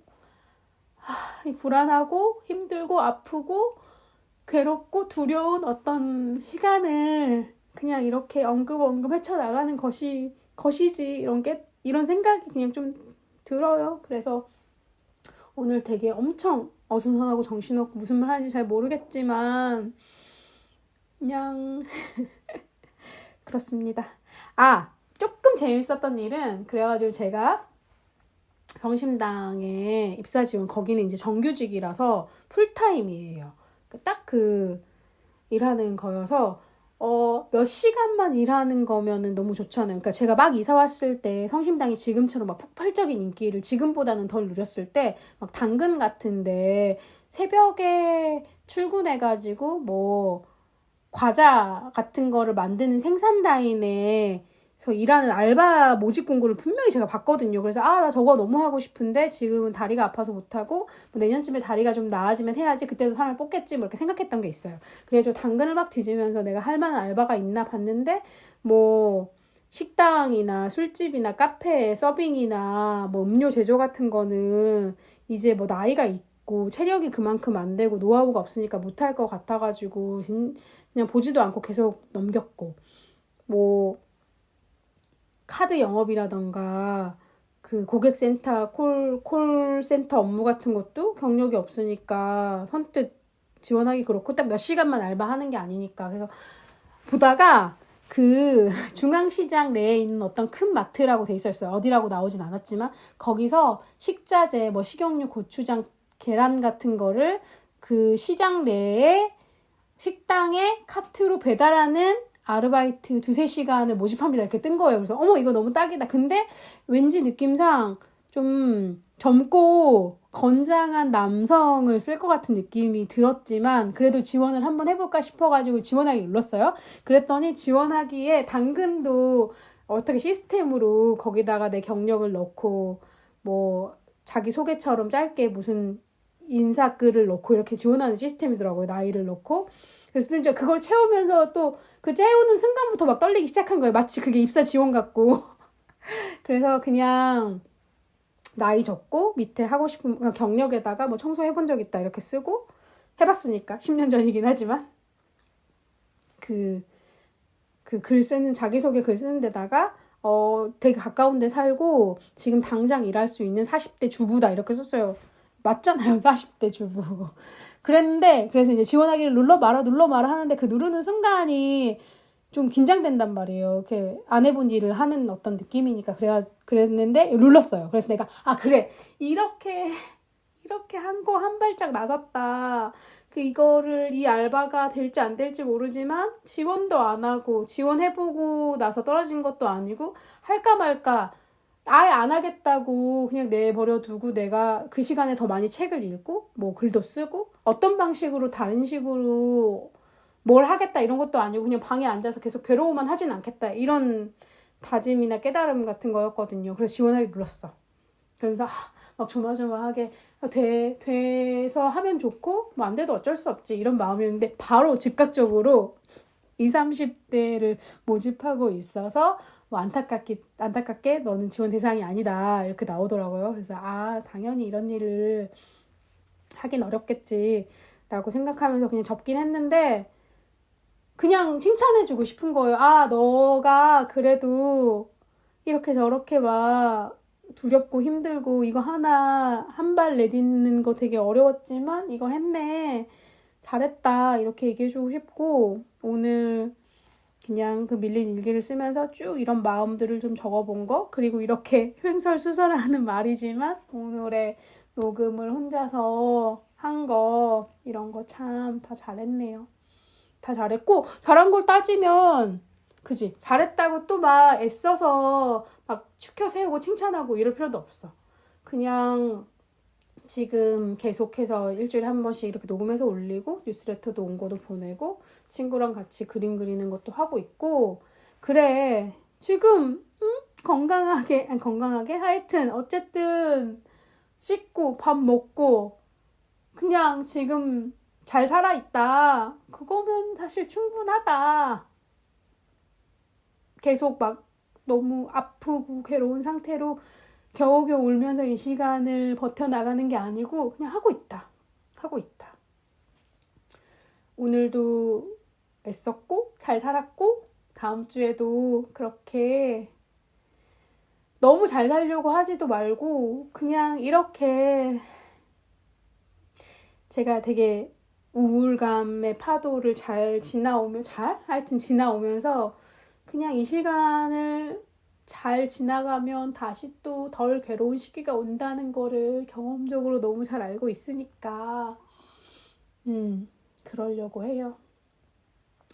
불안하고 힘들고 아프고 괴롭고 두려운 어떤 시간을 그냥 이렇게 엉금엉금 헤쳐나가는 것이지 이런 생각이 그냥 좀 들어요. 그래서 오늘 되게 엄청 어수선하고 정신없고 무슨 말 하는지 잘 모르겠지만 그냥 그렇습니다. 조금 재밌었던 일은 그래가지고 제가 성심당에 입사 지원 거기는 이제 정규직이라서 풀타임이에요. 딱 일하는 거여서 몇 시간만 일하는 거면은 너무 좋잖아요. 그러니까 제가 막 이사 왔을 때 성심당이 지금처럼 막 폭발적인 인기를 지금보다는 덜 누렸을 때 막 당근 같은데 새벽에 출근해가지고 뭐 과자 같은 거를 만드는 생산라인에 그래서 일하는 알바 모집 공고를 분명히 제가 봤거든요. 그래서 나 저거 너무 하고 싶은데 지금은 다리가 아파서 못하고 뭐 내년쯤에 다리가 좀 나아지면 해야지 그때도 사람을 뽑겠지 뭐 이렇게 생각했던 게 있어요. 그래서 당근을 막 뒤지면서 내가 할 만한 알바가 있나 봤는데 뭐 식당이나 술집이나 카페 서빙이나 뭐 음료 제조 같은 거는 이제 뭐 나이가 있고 체력이 그만큼 안 되고 노하우가 없으니까 못할 것 같아가지고 그냥 보지도 않고 계속 넘겼고 뭐 카드 영업이라던가 그 고객센터 콜센터 업무 같은 것도 경력이 없으니까 선뜻 지원하기 그렇고 딱 몇 시간만 알바하는 게 아니니까 그래서 보다가 그 중앙시장 내에 있는 어떤 큰 마트라고 돼 있었어요. 어디라고 나오진 않았지만 거기서 식자재 뭐 식용유, 고추장, 계란 같은 거를 그 시장 내에 식당에 카트로 배달하는 아르바이트 2-3시간을 모집합니다. 이렇게 뜬 거예요. 그래서 이거 너무 딱이다. 근데 왠지 느낌상 좀 젊고 건장한 남성을 쓸 것 같은 느낌이 들었지만 그래도 지원을 한번 해볼까 싶어가지고 지원하기 눌렀어요. 그랬더니 지원하기에 당근도 어떻게 시스템으로 거기다가 내 경력을 넣고 뭐 자기소개처럼 짧게 무슨 인사글을 넣고 이렇게 지원하는 시스템이더라고요. 나이를 넣고. 그래서 이제 그걸 채우면서 또 그 채우는 순간부터 막 떨리기 시작한 거예요. 마치 그게 입사 지원 같고. 그래서 그냥 나이 적고 밑에 하고 싶은 경력에다가 뭐 청소해본 적 있다 이렇게 쓰고 해봤으니까 10년 전이긴 하지만 그 글 쓰는 자기소개 글 쓰는 데다가 되게 가까운 데 살고 지금 당장 일할 수 있는 40대 주부다 이렇게 썼어요. 맞잖아요. 40대 주부. 그래서 이제 지원하기를 눌러 말아 하는데 그 누르는 순간이 좀 긴장된단 말이에요. 이렇게 안 해본 일을 하는 어떤 느낌이니까 그랬는데 눌렀어요. 그래서 내가 그래 이렇게 한 거 한 발짝 나섰다. 이거를 이 알바가 될지 안 될지 모르지만 지원도 안 하고 지원해보고 나서 떨어진 것도 아니고 할까 말까 아예 안 하겠다고 그냥 내버려 두고 내가 그 시간에 더 많이 책을 읽고 뭐 글도 쓰고 어떤 방식으로 다른 식으로 뭘 하겠다 이런 것도 아니고 그냥 방에 앉아서 계속 괴로워만 하진 않겠다 이런 다짐이나 깨달음 같은 거였거든요. 그래서 지원하기 눌렀어. 그러면서 막 조마조마하게 돼서 하면 좋고 뭐 안 돼도 어쩔 수 없지 이런 마음이었는데 바로 즉각적으로 20-30대를 모집하고 있어서 뭐 안타깝게 너는 지원 대상이 아니다 이렇게 나오더라고요. 그래서 당연히 이런 일을 하긴 어렵겠지라고 생각하면서 그냥 접긴 했는데 그냥 칭찬해주고 싶은 거예요. 너가 그래도 이렇게 저렇게 막 두렵고 힘들고 이거 하나 한 발 내딛는 거 되게 어려웠지만 이거 했네. 잘했다 이렇게 얘기해주고 싶고 오늘 그냥 그 밀린 일기를 쓰면서 쭉 이런 마음들을 좀 적어본 거 그리고 이렇게 횡설수설하는 말이지만 오늘의 녹음을 혼자서 한 거 이런 거 참 다 잘했네요. 다 잘했고 잘한 걸 따지면 그지? 잘했다고 또 막 애써서 막 추켜 세우고 칭찬하고 이럴 필요도 없어. 그냥 지금 계속해서 일주일에 한 번씩 이렇게 녹음해서 올리고 뉴스레터도 온 거도 보내고 친구랑 같이 그림 그리는 것도 하고 있고 그래 지금 건강하게 아니 건강하게 하여튼 어쨌든 씻고 밥 먹고 그냥 지금 잘 살아있다. 그거면 사실 충분하다. 계속 막 너무 아프고 괴로운 상태로 겨우겨우 울면서 이 시간을 버텨나가는 게 아니고 그냥 하고 있다. 하고 있다. 오늘도 애썼고 잘 살았고 다음 주에도 그렇게 너무 잘 살려고 하지도 말고 그냥 이렇게 제가 되게 우울감의 파도를 잘 하여튼 지나오면서 그냥 이 시간을 잘 지나가면 다시 또 덜 괴로운 시기가 온다는 거를 경험적으로 너무 잘 알고 있으니까 그러려고 해요.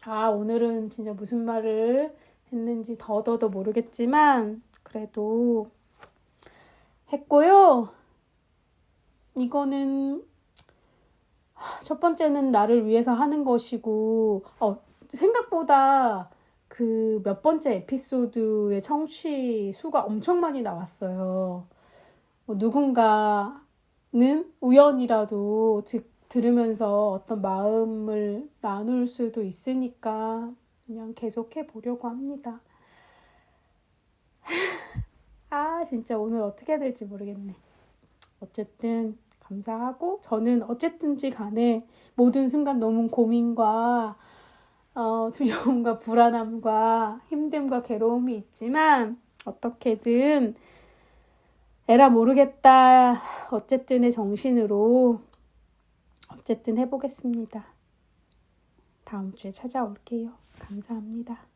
아, 오늘은 진짜 무슨 말을 했는지 더더더 모르겠지만 그래도 했고요. 이거는 첫 번째는 나를 위해서 하는 것이고 생각보다 그 몇 번째 에피소드의 청취 수가 엄청 많이 나왔어요. 누군가는 우연이라도 들으면서 어떤 마음을 나눌 수도 있으니까 그냥 계속해 보려고 합니다. 아, 진짜 오늘 어떻게 해야 될지 모르겠네. 어쨌든 감사하고 저는 어쨌든지 간에 모든 순간 너무 고민과 두려움과 불안함과 힘듦과 괴로움이 있지만 어떻게든 에라 모르겠다 어쨌든의 정신으로 어쨌든 해보겠습니다. 다음 주에 찾아올게요. 감사합니다.